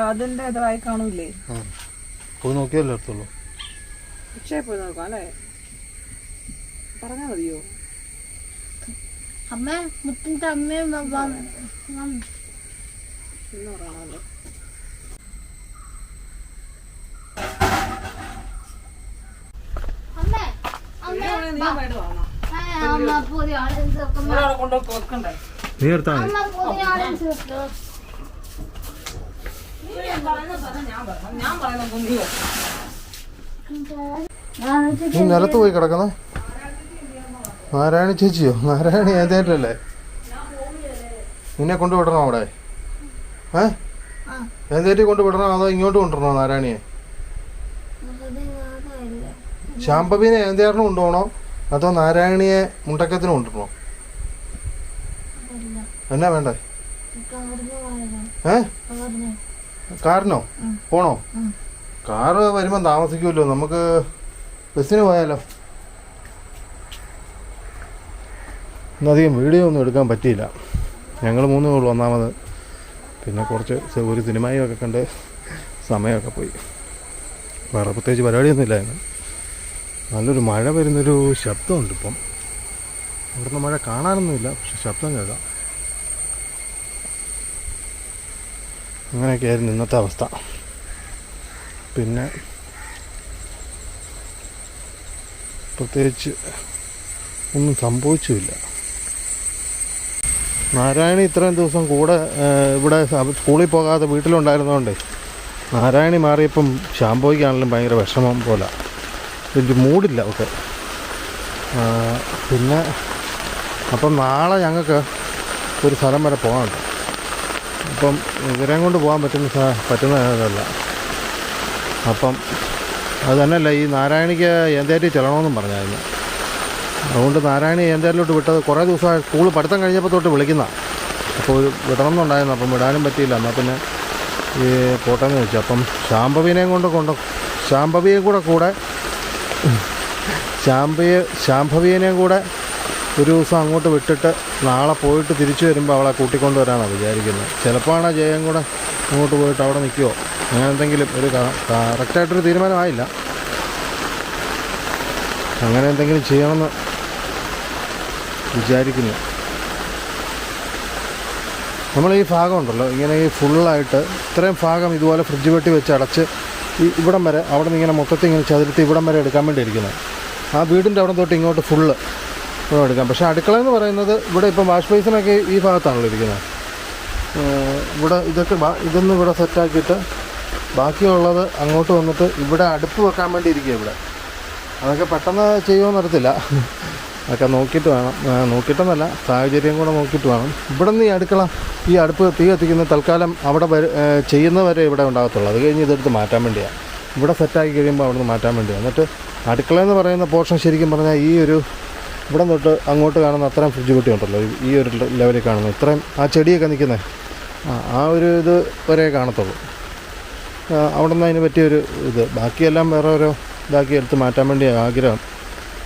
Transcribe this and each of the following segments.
അതിന്റെ ഇതായി കാണൂലേ? പോയി നോക്കിയല്ലേ എടുത്തുള്ളൂ. ഉച്ചയായി പോയി നോക്കാം അല്ലേ? പറഞ്ഞാ മതിയോ? അമ്മ മുത്തിന്റെ അമ്മയും ഇന്ന് പറയണല്ലോ. നീ എടുത്താ മതി. നീ നിലത്ത് പോയി കിടക്കുന്ന നാരായണി ചേച്ചിയോ? നാരായണി ഏതേറ്റല്ലേ? നിന്നെ കൊണ്ടുവിടണോ അവിടെ? ഏതേറ്റി കൊണ്ടുവിടണോ അതോ ഇങ്ങോട്ട് കൊണ്ടുവരണോ നാരായണിയെ? ശാംഭവിനെ ഏന്തേറിന് കൊണ്ടുപോകണോ അതോ നാരായണിയെ മുണ്ടക്കത്തിന് കൊണ്ടുവരണോ? എന്നാ വേണ്ടേ? കാറിനോ പോണോ? കാറ് വരുമ്പം താമസിക്കുമല്ലോ, നമുക്ക് ബസ്സിന് പോയാലോ? ഇന്നധികം വീഡിയോ ഒന്നും എടുക്കാൻ പറ്റിയില്ല. ഞങ്ങൾ 3 പേരുള്ളൂ ഒന്നാമത്. പിന്നെ കുറച്ച് ഒരു സിനിമയൊക്കെ കണ്ട് സമയമൊക്കെ പോയി. വേറെ പ്രത്യേകിച്ച് പരിപാടിയൊന്നും ഇല്ലായിരുന്നു. നല്ലൊരു മഴ വരുന്നൊരു ശബ്ദമുണ്ട് ഇപ്പം. ഇവിടുന്ന് മഴ കാണാനൊന്നുമില്ല, പക്ഷെ ശബ്ദം കേൾക്കാം. അങ്ങനെയൊക്കെയായിരുന്നു ഇന്നത്തെ അവസ്ഥ. പിന്നെ പ്രത്യേകിച്ച് ഒന്നും സംഭവിച്ചുമില്ല. നാരായണി ഇത്രയും ദിവസം കൂടെ ഇവിടെ സ്കൂളിൽ പോകാതെ വീട്ടിലുണ്ടായിരുന്നതുകൊണ്ട് നാരായണി മാറിയപ്പം ശാംഭവിക്കാണെങ്കിലും ഭയങ്കര വിഷമം പോലെ, വലിയ മൂടില്ല ഒക്കെ. പിന്നെ അപ്പം നാളെ ഞങ്ങൾക്ക് ഒരു സ്ഥലം വരെ പോകാനുണ്ട്. അപ്പം ഇവരെയും കൊണ്ട് പോകാൻ പറ്റുന്നതല്ല. അപ്പം അത് തന്നെയല്ല, ഈ നാരായണിക്ക് ഏന്തേറ്റി ചെല്ലണമെന്നും പറഞ്ഞായിരുന്നു. അതുകൊണ്ട് നാരായണി ഏന്തേരിലോട്ട് വിട്ടത് കുറേ ദിവസമായി. സ്കൂൾ പഠിത്തം കഴിഞ്ഞപ്പോൾ തൊട്ട് വിളിക്കുന്നതാണ്. അപ്പോൾ വിടണമെന്നുണ്ടായിരുന്നു. അപ്പം വിടാനും പറ്റിയില്ല. എന്നാൽ പിന്നെ ഈ പോട്ടെന്ന് വെച്ചു. അപ്പം ശാംഭവിനെയും ശാംഭവിയെയും കൂടെ ഒരു ദിവസം അങ്ങോട്ട് വിട്ടിട്ട് നാളെ പോയിട്ട് തിരിച്ചു വരുമ്പോൾ അവളെ കൂട്ടിക്കൊണ്ട് വരാനാണ് വിചാരിക്കുന്നത്. ചിലപ്പോൾ ആണ് ജയം കൂടെ അങ്ങോട്ട് പോയിട്ട് അവിടെ നിൽക്കുമോ അങ്ങനെ എന്തെങ്കിലും ഒരു കറക്റ്റായിട്ടൊരു തീരുമാനമായില്ല. അങ്ങനെ എന്തെങ്കിലും ചെയ്യണമെന്ന് വിചാരിക്കുന്നു. നമ്മൾ ഈ ഭാഗം ഉണ്ടല്ലോ, ഇങ്ങനെ ഈ ഫുള്ളായിട്ട് ഇത്രയും ഭാഗം ഇതുപോലെ ഫ്രിഡ്ജ് വെട്ടി വെച്ച് അടച്ച് ഈ ഇവിടം വരെ അവിടെ നിന്ന് ഇങ്ങനെ മൊത്തത്തിൽ ഇങ്ങനെ ചതുരത്തി ഇവിടം വരെ എടുക്കാൻ വേണ്ടി ഇരിക്കുന്നത്. ആ വീടിൻ്റെ അവിടെ തൊട്ട് ഇങ്ങോട്ട് ഫുള്ള് ഇവിടെ എടുക്കാം. പക്ഷേ അടുക്കള എന്ന് പറയുന്നത് ഇവിടെ ഇപ്പം വാഷ് ബേസിനൊക്കെ ഈ ഭാഗത്താണല്ലോ ഇരിക്കുന്നത്. ഇവിടെ ഇതൊന്നും ഇവിടെ സെറ്റാക്കിയിട്ട് ബാക്കിയുള്ളത് അങ്ങോട്ട് വന്നിട്ട് ഇവിടെ അടുപ്പ് വെക്കാൻ വേണ്ടി ഇരിക്കുക ഇവിടെ. അതൊക്കെ പെട്ടെന്ന് ചെയ്യുമെന്ന് അറിയത്തില്ല. അതൊക്കെ നോക്കിയിട്ട് വേണം. നോക്കിയിട്ടെന്നല്ല, സാഹചര്യം കൂടെ നോക്കിയിട്ട് വേണം. ഇവിടെ നിന്ന് ഈ അടുപ്പ് തീ കത്തിക്കുന്ന തൽക്കാലം അവിടെ ചെയ്യുന്നവരെ ഇവിടെ ഉണ്ടാകത്തുള്ളൂ. അത് കഴിഞ്ഞ് ഇതെടുത്ത് മാറ്റാൻ വേണ്ടിയാണ്. ഇവിടെ സെറ്റാക്കി കഴിയുമ്പോൾ അവിടെ നിന്ന് മാറ്റാൻ വേണ്ടിയാണ്. എന്നിട്ട് അടുക്കളയെന്ന് പറയുന്ന പോർഷൻ ശരിക്കും പറഞ്ഞാൽ ഈ ഒരു ഇവിടെ തൊട്ട് അങ്ങോട്ട് കാണുന്ന അത്രയും ഫ്രിഡ്ജ് പെട്ടി ഉണ്ടല്ലോ, ഈ ഒരു ലെവലിൽ കാണുന്നത് ഇത്രയും ആ ചെടിയൊക്കെ നിൽക്കുന്നത് ആ ഒരു ഇത് വരെ കാണത്തുള്ളൂ. അവിടെ നിന്ന് അതിന് പറ്റിയൊരു ഇത്, ബാക്കിയെല്ലാം വേറെ ഓരോ ഇതാക്കി എടുത്ത് മാറ്റാൻ വേണ്ടി ആഗ്രഹം.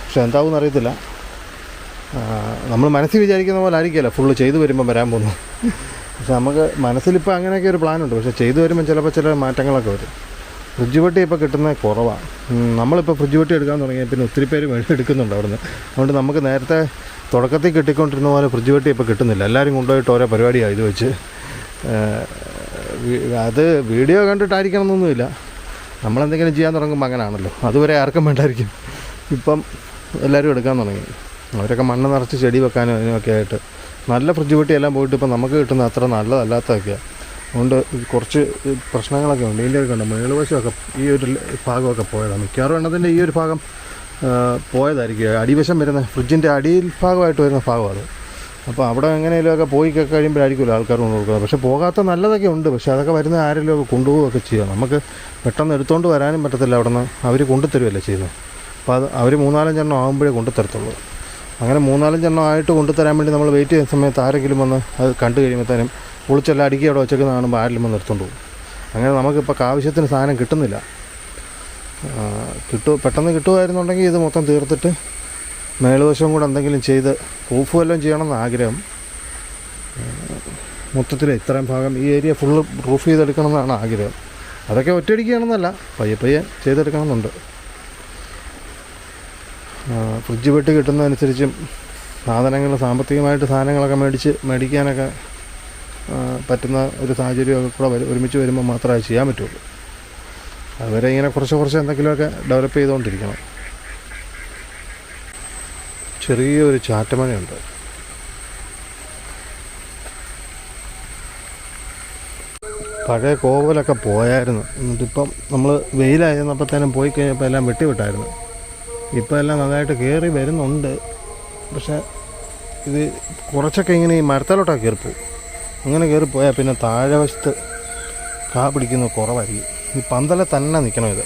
പക്ഷെ എന്താവും അറിയത്തില്ല. നമ്മൾ മനസ്സിൽ വിചാരിക്കുന്ന പോലെ ആയിരിക്കില്ല ഫുള്ള് ചെയ്തു വരുമ്പോൾ വരാൻ പോകുന്നു. പക്ഷെ നമുക്ക് മനസ്സിലിപ്പോൾ അങ്ങനെയൊക്കെ ഒരു പ്ലാനുണ്ട്. പക്ഷേ ചെയ്തു വരുമ്പോൾ ചിലപ്പോൾ ചില മാറ്റങ്ങളൊക്കെ വരും. ഫ്രിഡ്ജ് പെട്ടി ഇപ്പോൾ കിട്ടുന്നത് കുറവാണ്. നമ്മളിപ്പോൾ ഫ്രിഡ്ജ് പെട്ടി എടുക്കാൻ തുടങ്ങിയാൽ പിന്നെ ഒത്തിരി പേര് എടുക്കുന്നുണ്ട് അവിടെ നിന്ന്. അതുകൊണ്ട് നമുക്ക് നേരത്തെ തുടക്കത്തിൽ കിട്ടിക്കൊണ്ടിരുന്ന പോലെ ഫ്രിഡ്ജ് പെട്ടി ഇപ്പോൾ കിട്ടുന്നില്ല. എല്ലാവരും കൊണ്ടുപോയിട്ട് ഓരോ പരിപാടിയാണ് ഇത് വെച്ച്. അത് വീഡിയോ കണ്ടിട്ടായിരിക്കണം എന്നൊന്നുമില്ല. നമ്മളെന്തെങ്കിലും ചെയ്യാൻ തുടങ്ങുമ്പോൾ അങ്ങനെയാണല്ലോ. അതുവരെ ആർക്കും വേണ്ടായിരിക്കും. ഇപ്പം എല്ലാവരും എടുക്കാൻ തുടങ്ങി. അവരൊക്കെ മണ്ണ് നിറച്ച് ചെടി വെക്കാനും അതിനൊക്കെ ആയിട്ട് നല്ല ഫ്രിഡ്ജ് പെട്ടിയെല്ലാം പോയിട്ട് ഇപ്പം നമുക്ക് കിട്ടുന്ന അത്ര നല്ലതല്ലാത്തതൊക്കെയാണ്. അതുകൊണ്ട് കുറച്ച് പ്രശ്നങ്ങളൊക്കെ ഉണ്ട്. ഇതിൻ്റെ ഒക്കെ ഉണ്ട്, മേളുവശമൊക്കെ ഈ ഒരു ഭാഗമൊക്കെ പോയതാണ്. മിക്കവാറും എണ്ണത്തിൻ്റെ ഈ ഒരു ഭാഗം പോയതായിരിക്കും. അടിവശം വരുന്ന ഫ്രിഡ്ജിൻ്റെ അടിയിൽ ഭാഗമായിട്ട് വരുന്ന ഭാഗമാണ് അത്. അപ്പോൾ അവിടെ എങ്ങനെയെങ്കിലുമൊക്കെ പോയി കഴിയുമ്പോഴായിരിക്കുമല്ലോ ആൾക്കാർ കൊണ്ട് കൊടുക്കുന്നത്. പക്ഷേ പോകാത്ത നല്ലതൊക്കെ ഉണ്ട്. പക്ഷേ അതൊക്കെ വരുന്ന ആരെങ്കിലും ഒക്കെ കൊണ്ടുപോവുകയൊക്കെ ചെയ്യുക. നമുക്ക് പെട്ടെന്ന് എടുത്തുകൊണ്ട് വരാനും പറ്റത്തില്ല. അവിടെ നിന്ന് അവർ കൊണ്ടുതരുമല്ലേ ചെയ്യുന്നത്. അപ്പോൾ അത് അവർ 3-4 എണ്ണം ആകുമ്പോഴേ കൊണ്ടുതരത്തുള്ളൂ. അങ്ങനെ 3-4 എണ്ണം ആയിട്ട് കൊണ്ടുതരാൻ വേണ്ടി നമ്മൾ വെയിറ്റ് ചെയ്യുന്ന സമയത്ത് ആരെങ്കിലും വന്ന് അത് കണ്ടു കഴിയുമ്പോഴത്തേനും പൊളിച്ചെല്ലാം അടുക്കി അവിടെ വെച്ചേക്കുന്ന കാണുമ്പോൾ ആരെങ്കിലും വന്ന് എടുത്തുകൊണ്ട് പോകും. അങ്ങനെ നമുക്കിപ്പോൾ ആവശ്യത്തിന് സാധനം കിട്ടുന്നില്ല. പെട്ടെന്ന് കിട്ടുമായിരുന്നുണ്ടെങ്കിൽ ഇത് മൊത്തം തീർത്തിട്ട് മേളുവശവും കൂടെ എന്തെങ്കിലും ചെയ്ത് റൂഫ് വല്ലതും ചെയ്യണമെന്ന് ആഗ്രഹം. മൊത്തത്തിൽ ഇത്രയും ഭാഗം ഈ ഏരിയ ഫുള്ള് റൂഫ് ചെയ്തെടുക്കണമെന്നാണ് ആഗ്രഹം. അതൊക്കെ ഒറ്റയടിക്കുകയാണെന്നല്ല, പയ്യെ പയ്യെ ചെയ്തെടുക്കണമെന്നുണ്ട്. ഫ്രിഡ്ജ് വെട്ടി കിട്ടുന്നതനുസരിച്ചും സാമ്പത്തികമായിട്ട് സാധനങ്ങളൊക്കെ മേടിക്കാനൊക്കെ പറ്റുന്ന ഒരു സാഹചര്യമൊക്കെ കൂടെ ഒരുമിച്ച് വരുമ്പോൾ മാത്രമേ ചെയ്യാൻ പറ്റുള്ളൂ. അതുവരെ ഇങ്ങനെ കുറച്ച് എന്തെങ്കിലുമൊക്കെ ഡെവലപ്പ് ചെയ്തുകൊണ്ടിരിക്കണം. ചെറിയൊരു ചാറ്റമഴയുണ്ട്. പഴയ കോവലൊക്കെ പോയായിരുന്നു. എന്നിട്ടിപ്പം നമ്മൾ വെയിലായിരുന്നപ്പോഴത്തേനും പോയി കഴിഞ്ഞപ്പോൾ എല്ലാം വെട്ടിവിട്ടായിരുന്നു. ഇപ്പോൾ എല്ലാം നന്നായിട്ട് കയറി വരുന്നുണ്ട്. പക്ഷേ ഇത് കുറച്ചൊക്കെ ഇങ്ങനെ ഈ മരത്തലോട്ടൊക്കെ കയറിപ്പോവും. അങ്ങനെ കയറിപ്പോയാൽ പിന്നെ താഴെ വശത്ത് കാ പിടിക്കുന്നത് കുറവായിരിക്കും. ഈ പന്തലെ തന്നെ നിൽക്കണം ഇത്.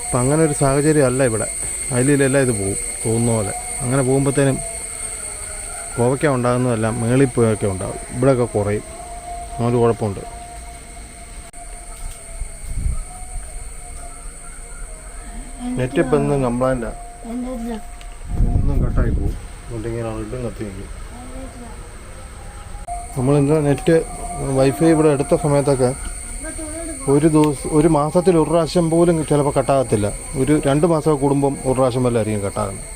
അപ്പം അങ്ങനെ ഒരു സാഹചര്യം അല്ല ഇവിടെ. അതിലെല്ലാം ഇത് പോവും തോന്നുന്ന പോലെ. അങ്ങനെ പോകുമ്പോഴത്തേനും കോവയ്ക്ക ഉണ്ടാകുന്നതെല്ലാം മേളിൽ പോയൊക്കെ ഉണ്ടാകും. ഇവിടെയൊക്കെ കുറയും. ഒരു കുഴപ്പമുണ്ട്. നെറ്റ് ഇപ്പം എന്നും കംപ്ലൈൻറ്റാണ്. എന്നും കട്ടായി പോകും. അതുകൊണ്ടിങ്ങനെ ഇടും കത്തി നിൽക്കും. നമ്മളെന്താ നെറ്റ് വൈഫൈ ഇവിടെ എടുത്ത സമയത്തൊക്കെ ഒരു മാസത്തിൽ ഒരു പ്രാവശ്യം പോലും ചിലപ്പോൾ കട്ടാകത്തില്ല. ഒരു 2 മാസമൊക്കെ കൂടുമ്പം ഒരു പ്രാവശ്യം വല്ല ആയിരിക്കും കട്ടാകുന്നത്.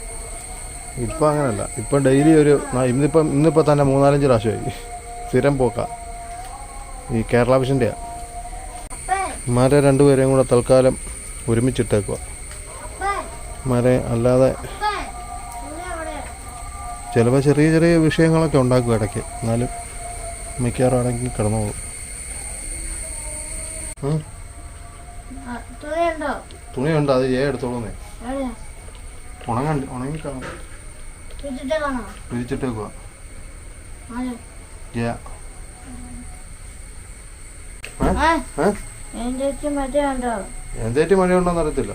ഇപ്പം അങ്ങനെയല്ല. ഇപ്പം ഡെയിലി ഇന്നിപ്പോൾ തന്നെ 3-4 പ്രാവശ്യമായി. സ്ഥിരം പോക്കാ. ഈ കേരള വിഷൻ്റെയാണ്. മാരെ 2 പേരെയും കൂടെ തൽക്കാലം ഒരുമിച്ചിട്ടേക്കുക. മാരെ അല്ലാതെ ചിലപ്പോൾ ചെറിയ വിഷയങ്ങളൊക്കെ ഉണ്ടാക്കും ഇടയ്ക്ക്. എന്നാലും മിക്കവാറും അടങ്ങി കിടന്നോളൂ. തുണിയുണ്ട്, അത് എടുത്തോളൂന്നേ. ഉണങ്ങിക്കാണും. വിരിച്ചിട്ടേക്കുക. എന്തേറ്റ് മഴയുണ്ടോന്ന് അറിയത്തില്ല.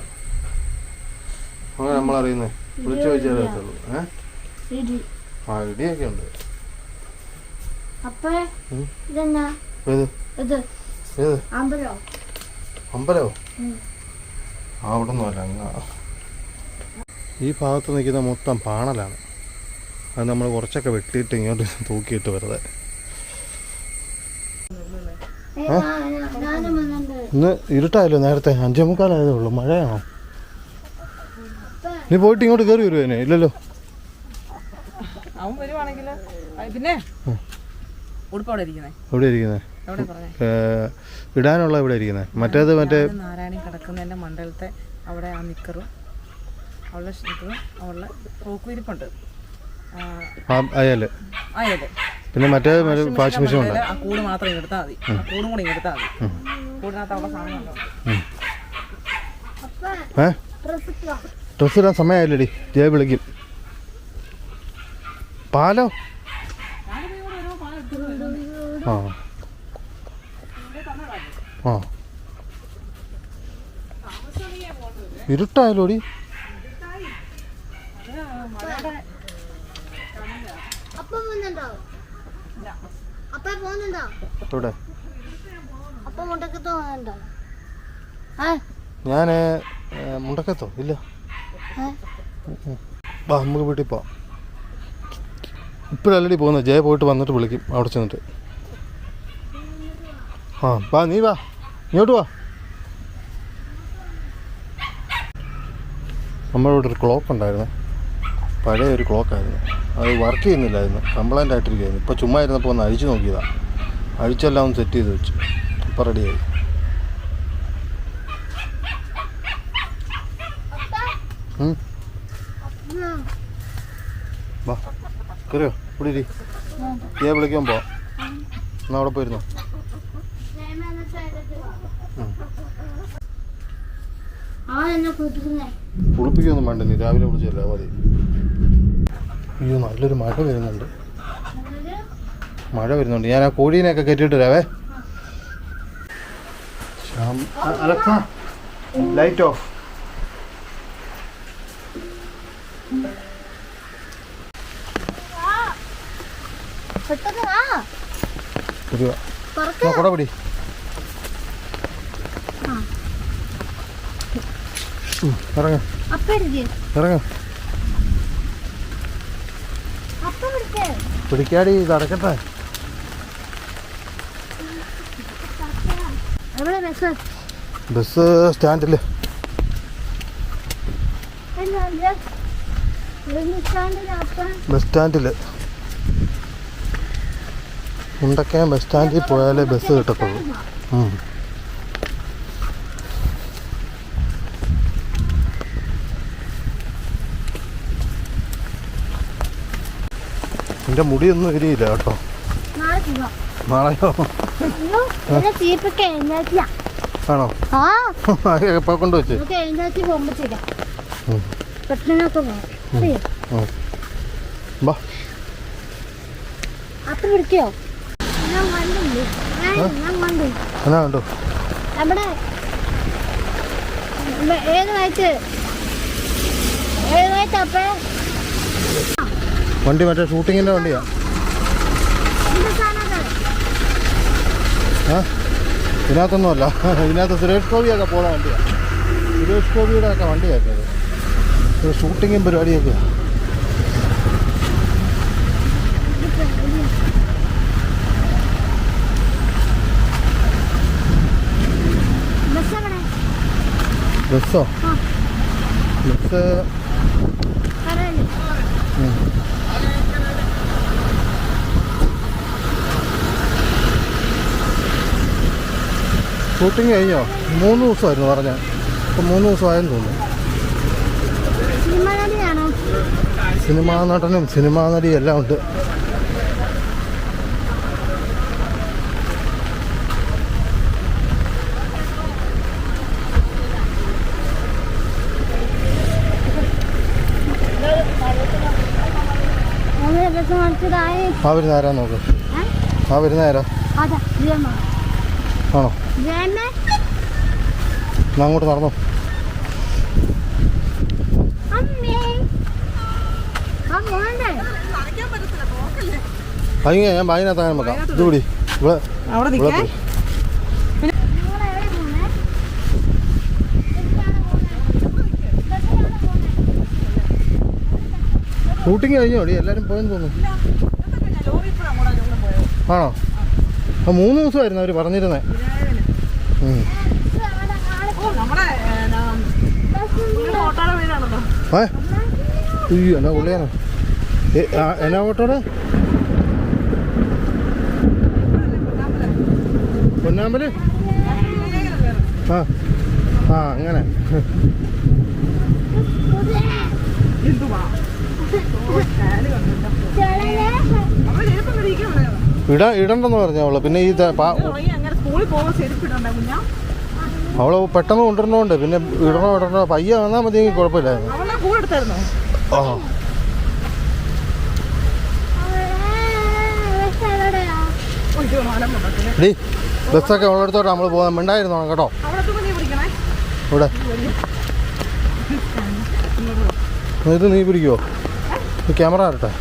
അങ്ങനെ നമ്മളറിയുന്നേ വിളിച്ചു ചോദിച്ചാലേ അറിയത്തുള്ളൂ. ഇടിയൊക്കെ ഉണ്ട്. അമ്പലോ? അവിടെ ഒന്നുമല്ല. ഈ ഭാഗത്ത് നിൽക്കുന്ന മൊത്തം പാണലാണ്. അത് നമ്മൾ കുറച്ചൊക്കെ വെട്ടിയിട്ട് ഇങ്ങോട്ട് തൂക്കിയിട്ട് വെറുതെ. ഇന്ന് ഇരുട്ടായല്ലോ. നേരത്തെ 5:45 ഉള്ളൂ. മഴയാണോ? നീ പോയിട്ട് ഇങ്ങോട്ട് കയറി വരുവേനെ? ഇല്ലല്ലോ. അവൻ വരുവാണെങ്കിൽ പിന്നെ എവിടെ ഇരിക്കുന്നത്? ഇടാനുള്ള എവിടെ ഇരിക്കുന്നത്? മറ്റേ നാരായണി കിടക്കുന്നതിന്റെ മണ്ടലത്തെ അവിടെ ആ നിക്കറും അവളുടെ അവളുടെ പോക്കുവിരിപ്പുണ്ട്. അയല് പിന്നെ മറ്റേ വാഷിംഗ് മെഷീൻ ഉണ്ട്. ആ കൂട് മാത്രം എടുത്താൽ മതി. ആ കൂടും കൂടി എടുത്താൽ മതി. കൂടിനകത്ത് അവിടെ സാധനം ഡ്രസ് ഇടാൻ സമയമായില്ലടി. ജയ വിളിക്കും. പാലോ? ആ ആ ഇരുട്ടായാലോടി. എവിടെ? ഞാന് മുണ്ടക്കത്തോ? ഇല്ല. വാ നമുക്ക് വീട്ടിൽ പോവാം. ഇപ്പോഴല്ലടി പോകുന്നത്. ജയ പോയിട്ട് വന്നിട്ട് വിളിക്കും അവിടെ ചെന്നിട്ട്. വാ നീ വാ, ഇങ്ങോട്ട് വാ. നമ്മളിവിടെ ഒരു ക്ലോക്ക് ഉണ്ടായിരുന്നു. പഴയ ഒരു ക്ലോക്കായിരുന്നു. അത് വർക്ക് ചെയ്യുന്നില്ലായിരുന്നു. കംപ്ലൈൻ്റ് ആയിട്ടിരിക്കുകയായിരുന്നു. ഇപ്പോൾ ചുമ്മാ ഇരുന്നപ്പോൾ ഒന്ന് അഴിച്ചു നോക്കിയതാണ്. അഴിച്ചെല്ലാം ഒന്ന് സെറ്റ് ചെയ്ത് വെച്ചു. ഇപ്പോൾ റെഡിയായി. വാ കയറിയോ? ഇവിടെ ഇരി. ജയ വിളിക്കാൻ പോവാം. എന്നാൽ അവിടെ പോയിരുന്നു. കുളിപ്പിക്കൊന്നും വേണ്ട. നീ രാവിലെ വിളിച്ചല്ല മതി. അയ്യോ നല്ലൊരു മഴ വരുന്നുണ്ട്. ഞാൻ ആ കോഴീനെയൊക്കെ കെട്ടിയിട്ട് വരാവേ. Alexa light off. കൊടപിടി. ഇറങ്ങ ഇറങ്ങ പിടിക്കാടി ഇത് അടക്കട്ടെ. ബസ് സ്റ്റാൻഡിൽ. ബസ് സ്റ്റാൻഡിൽ മുണ്ടക്കയം ബസ് സ്റ്റാൻഡിൽ പോയാലേ ബസ് കിട്ടത്തുള്ളൂ. എൻ്റെ മുടിയൊന്നും ഇരിയില്ല കേട്ടോ. നാളെയോ ആണോ? എപ്പോ കൊണ്ട് വെച്ച് ബാ എന്നാ കണ്ടോ? വണ്ടി മറ്റേ ഷൂട്ടിങ്ങിൻ്റെ വണ്ടിയാ. ഇതിനകത്തൊന്നുമല്ല, ഇതിനകത്ത് സുരേഷ് ഗോപിയൊക്കെ പോകുന്ന വണ്ടിയാണ്. സുരേഷ് ഗോപിയുടെ ഒക്കെ വണ്ടിയൊക്കെ അത് ഷൂട്ടിങ്ങും പരിപാടിയൊക്കെ. ബസ്സോ? ബസ് ഷൂട്ടിങ് കഴിഞ്ഞോ? 3 ദിവസമായിരുന്നു പറഞ്ഞ. ഇപ്പം 3 ദിവസമായെന്ന് തോന്നുന്നു. സിനിമാ നടനും സിനിമാ നടിയും എല്ലാം ഉണ്ട്. ആ വരുന്ന ആരാ നോക്ക്. ആ വരുന്ന ആരാ? ആണോ? എന്നാ അങ്ങോട്ട് നടന്നോ. അയ്യ ഞാൻ ബാഗിനകത്ത് അങ്ങനെ വെക്കാം. ഇത് കൂടി ഇവിടെ ഷൂട്ടിങ് കഴിഞ്ഞോ? എല്ലാവരും പോയെന്ന് തോന്നുന്നു. ആണോ? ആ 3 ദിവസമായിരുന്നു അവർ പറഞ്ഞിരുന്നേ. അയ്യോ എന്നാ പുള്ളിയാണോ? എന്നാ ഓട്ടോടെ? പൊന്നാമ്പല്? ആ ആ അങ്ങനെ. ഇടണ്ടെന്ന് പറഞ്ഞ അവള്. പിന്നെ ഈ അവള് പെട്ടെന്ന് കൊണ്ടുവരണോണ്ട് പിന്നെ ഇടണോ പയ്യ വന്നാൽ മതി, കുഴപ്പമില്ലായിരുന്നു. ആ ഡി ബസ്സൊക്കെ അവളെടുത്തോട്ടെ നമ്മൾ പോകാൻ മിണ്ടായിരുന്നോ കേട്ടോ. ഇവിടെ ഇത് നീ പിടിക്കുവോ? ക്യാമറ ആരട്ടെ?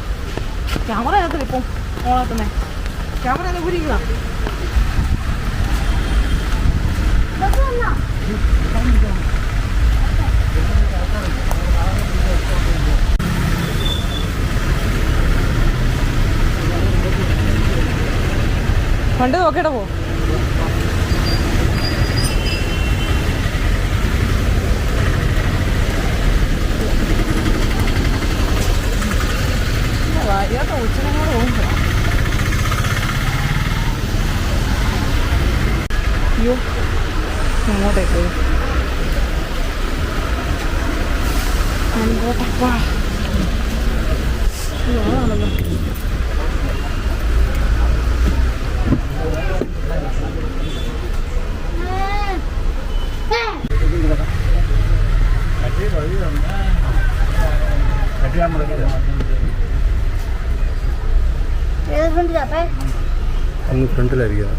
വണ്ടി നോക്കിയിട്ട് പോ. ഉച്ചനോട് പോകുമ്പോ അയ്യോ അങ്ങോട്ടേക്ക് അങ്ങോട്ടപ്പാ ആണല്ലോ. അങ്ങ് ഫ്രണ്ടിലായിരിക്കും.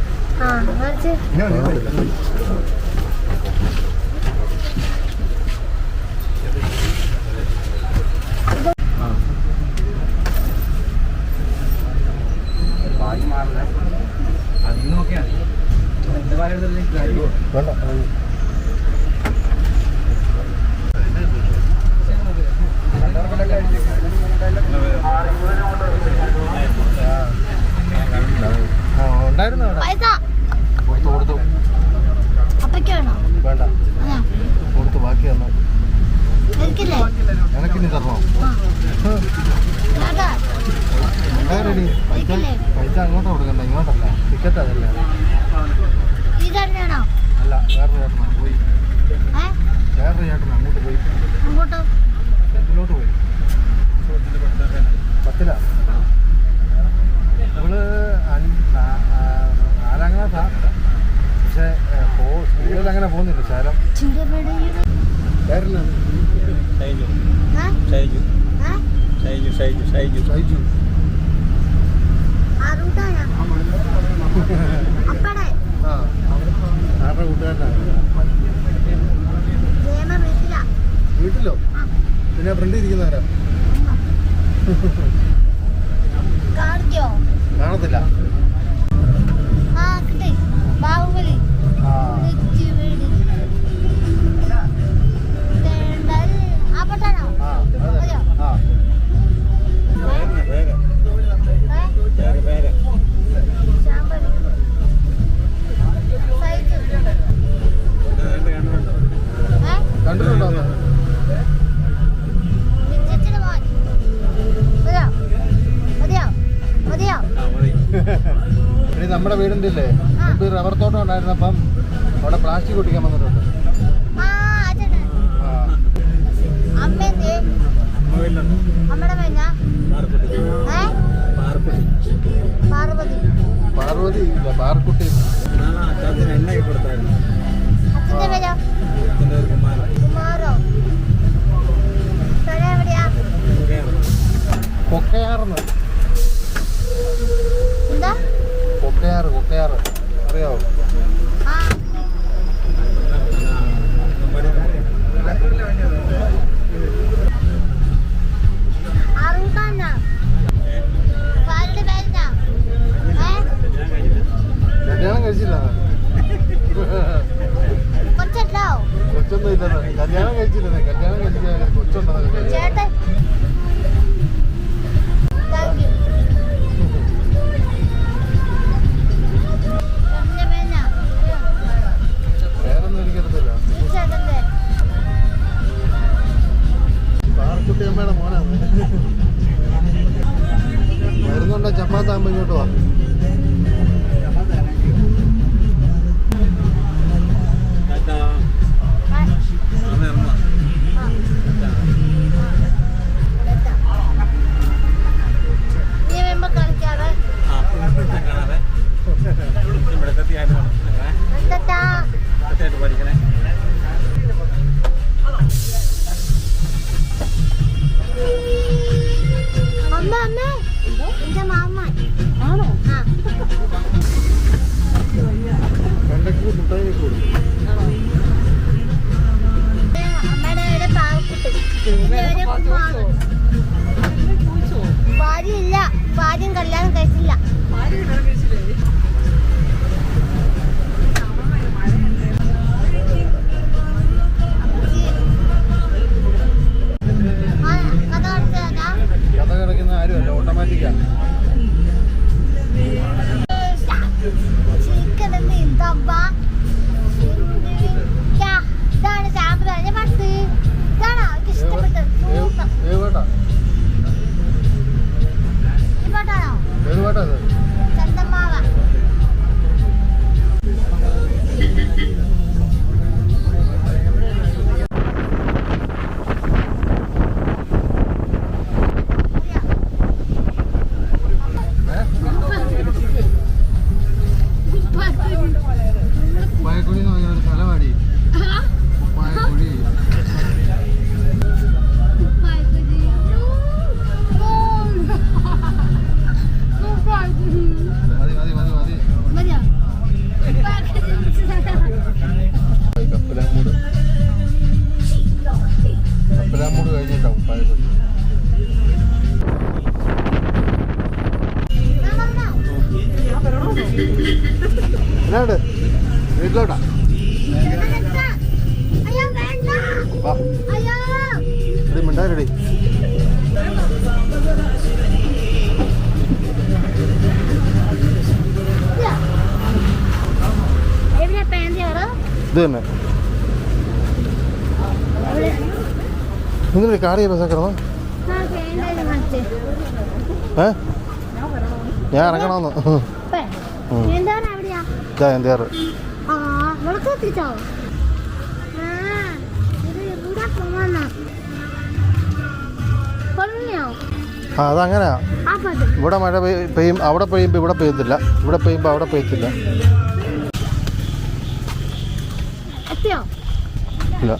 എനക്കിനി തരണോ? ഉണ്ടായിരടി പൈസ അങ്ങോട്ടാ കൊടുക്കണ്ട, ഇങ്ങോട്ടല്ല. ടിക്കറ്റ് അതല്ലേ? അല്ല, വേറൊരു ചേട്ടനാ പോയി. വേറൊരു ചേട്ടനാ അങ്ങോട്ട് പോയി, സെന്റിലോട്ട് പോയി. 10ലാ. നമ്മള് 4ാം ക്ലാസ്സാ. പക്ഷേ സ്കൂളിൽ അങ്ങനെ പോകുന്നില്ല. ശാലം പേരെന്നാ? ഷൈജു. ആരുടെ കൂട്ടുകാരനാണ്? വീട്ടിലോ? പിന്നെ ഫ്രണ്ട് ഇരിക്കുന്നവരാ? കാണത്തില്ല. ബാഹുബലി കണ്ടിട്ടുണ്ടോ? ഇനി നമ്മുടെ വീടിൻ്റെ ഇല്ലേ മുമ്പ് റബ്ബർ തോട്ടം ഉണ്ടായിരുന്നപ്പം അവിടെ പ്ലാസ്റ്റിക് പൊട്ടിക്കാൻ വന്നിട്ടുണ്ട്. പാർവതി ഇല്ല, പാർക്കുട്ടി. കൊക്കയാറെന്ന്. കൊക്കയാറ് അറിയാവോ? കല്യാണം കഴിച്ചില്ല? കൊച്ചൊന്നും ഇല്ലെന്ന്. കല്യാണം കഴിച്ചില്ലെന്നേ. കല്യാണം കഴിച്ചില്ല, കൊച്ചുണ്ടോ? പേരൊന്നും എനിക്കറിയത്തില്ല. പാർക്കുട്ടി അമ്മയുടെ മോനാണ്. വരുന്നുണ്ടോ? ചപ്പാത്താകുമ്പോ ഇങ്ങോട്ട് വാ. ഭാര്യയില്ല, ഭാര്യയും കല്യാണം കഴിച്ചില്ല. കഥ കിടക്കുന്ന ആരുമല്ല, ഓട്ടോമാറ്റിക്കാ. ഇതാണ് ചാമ്പലാണ് പത്ത്. ഇതാണോ ഇഷ്ടപ്പെട്ടത്? ചന്ദമാവ. പായക്കുഴി എന്ന് പറഞ്ഞ ഒരു സ്ഥലമാടി. പായക്കുഴി. കപ്പലാമൂട് കഴിഞ്ഞിട്ടാവും പായക്കുഴി. എന്നാണ്ട് വീട്ടിലോട്ടാ? ഇവിടെ മിണ്ടാരടി. ഇത് തന്നെ നിങ്ങൾ കാറിയ ബസ്സൊക്കെ കിടന്നോ? ഞാൻ ഇറങ്ങണമെന്ന്. എന്താറ് ആ അതങ്ങനെയാ. ഇവിടെ മഴ പെയ്യും, അവിടെ പെയ്യുമ്പോൾ ഇവിടെ പെയ്യത്തില്ല, ഇവിടെ പെയ്യുമ്പോൾ അവിടെ പെയ്യത്തില്ല. ഇല്ല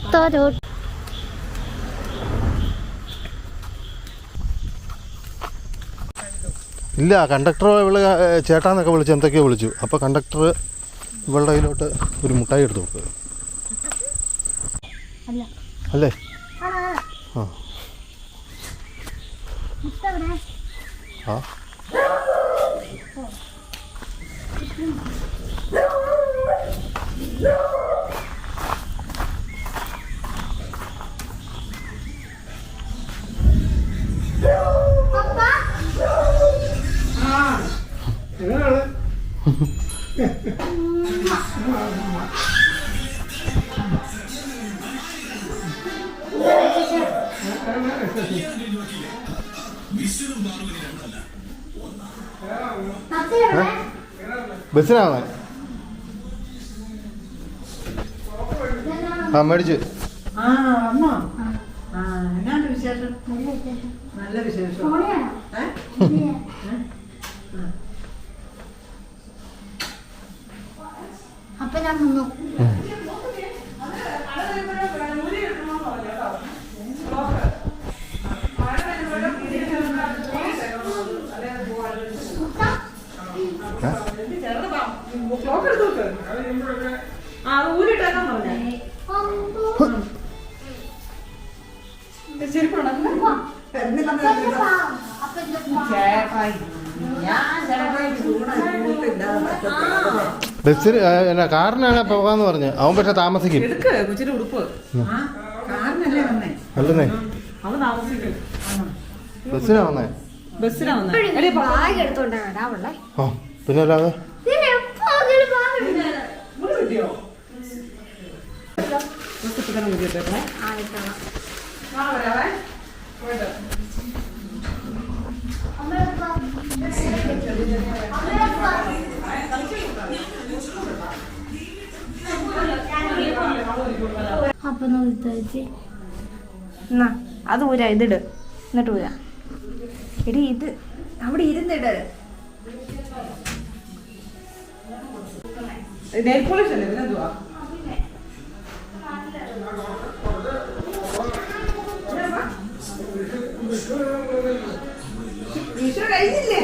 ഇല്ല കണ്ടക്ടർ ഇവള് ചേട്ടാന്നൊക്കെ വിളിച്ച് എന്തൊക്കെയോ വിളിച്ചു. അപ്പോൾ കണ്ടക്ടർ ഇവളുടെ കയ്യിലോട്ട് ഒരു മുട്ടായി എടുത്ത് കൊടുക്കുക അല്ലേ? ആ ആ ബസ്സിനാണ്. ആ മേടിച്ച്. നല്ല വിശേഷം. അപ്പൊ ഞാൻ വന്നു. ബസ്സിന് എന്നാ കാറിനാണ് പോകാന്ന് പറഞ്ഞു. അവൻ പക്ഷെ താമസിക്കും. അല്ലെന്നേ ബസ്സിനാ വന്നേ. ആ പിന്നെ അല്ലാതെ അത് ഊരാ, ഇതിട് എന്നിട്ട് ഊരാ. എടി ഇത് അവിടെ ഇരുന്നിട്. നെയിൽ പോളിഷ് അല്ലേ ഇതിനെന്തുവാ? കഴിഞ്ഞില്ലേ?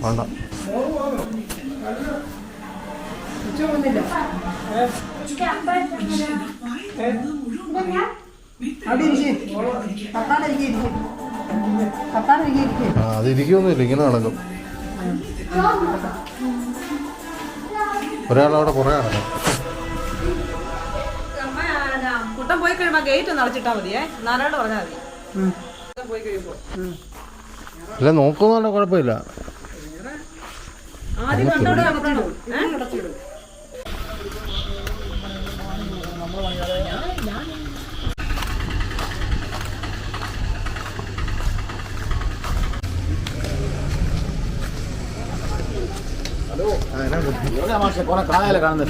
വേണ്ട അതിരിക്കൊന്നുമില്ല, ഇങ്ങനെ നടക്കും. ഒരാളവിടെ കുറേ നടക്കും. കുട്ടൻ പോയി കഴിയുമ്പോ ഗേറ്റ് ഒന്ന് അടച്ചിട്ടാ മതിയേ, നാരായണ പറഞ്ഞാൽ മതി. പോയി കഴിയുമ്പോ അല്ല നോക്കുന്നല്ല കുഴപ്പമില്ല. ആദ്യം കണ്ടോടെ അടച്ചിടും.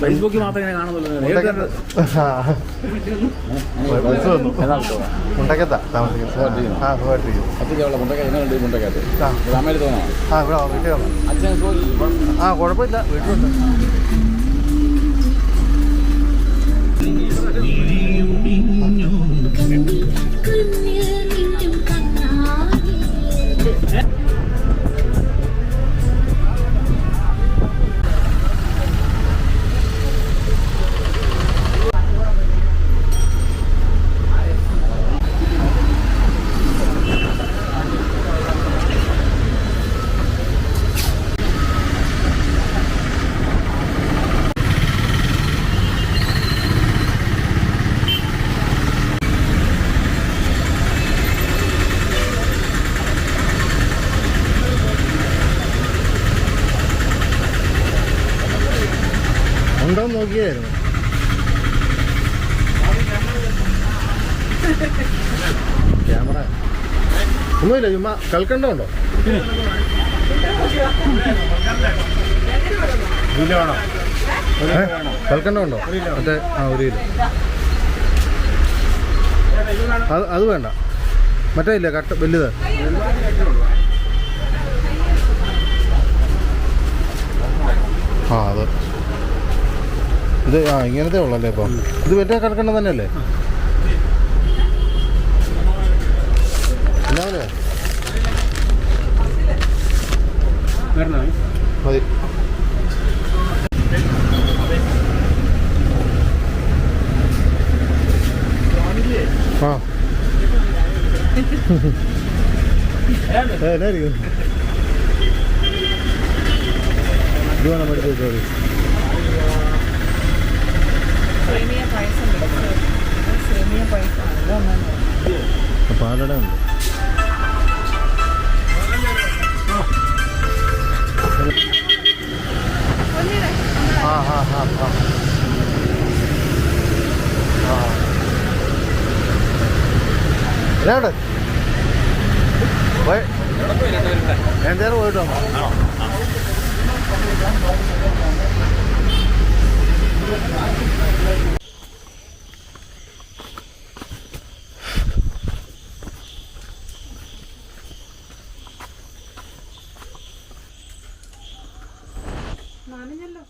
ഫേസ്ബുക്കിൽ മാത്രമേ കാണുന്നുള്ളൂ. മുണ്ടക്കത്താ താമസിക്കുന്നത്. ആ ഇവിടെ വീട്ടിൽ വന്നു. ആ കുഴപ്പമില്ല, വീട്ടിലുണ്ട്. ഉണ്ടോന്ന് നോക്കിയായിരുന്നു. ക്യാമറ ഒന്നുമില്ല, ചുമ്മാ കൽക്കണ്ടമുണ്ടോ? കൽക്കണ്ടമുണ്ടോ? മറ്റേ ഒരു കിലോ. അത് വേണ്ട, മറ്റേ ഇല്ല കട്ട വലുത്. അത് ഇത് ഇങ്ങനത്തെ ഉള്ളല്ലേ ഇപ്പം? ഇത് മറ്റേ കൽക്കണ്ടം തന്നെയല്ലേ? എന്നാ മതി. ആ എന്നായിരിക്കും ഇത് വേണം പഠിച്ചു ചോദി. പാലട ഉണ്ട്. എന്തായാലും പോയിട്ടോ. നനഞ്ഞല്ലോ.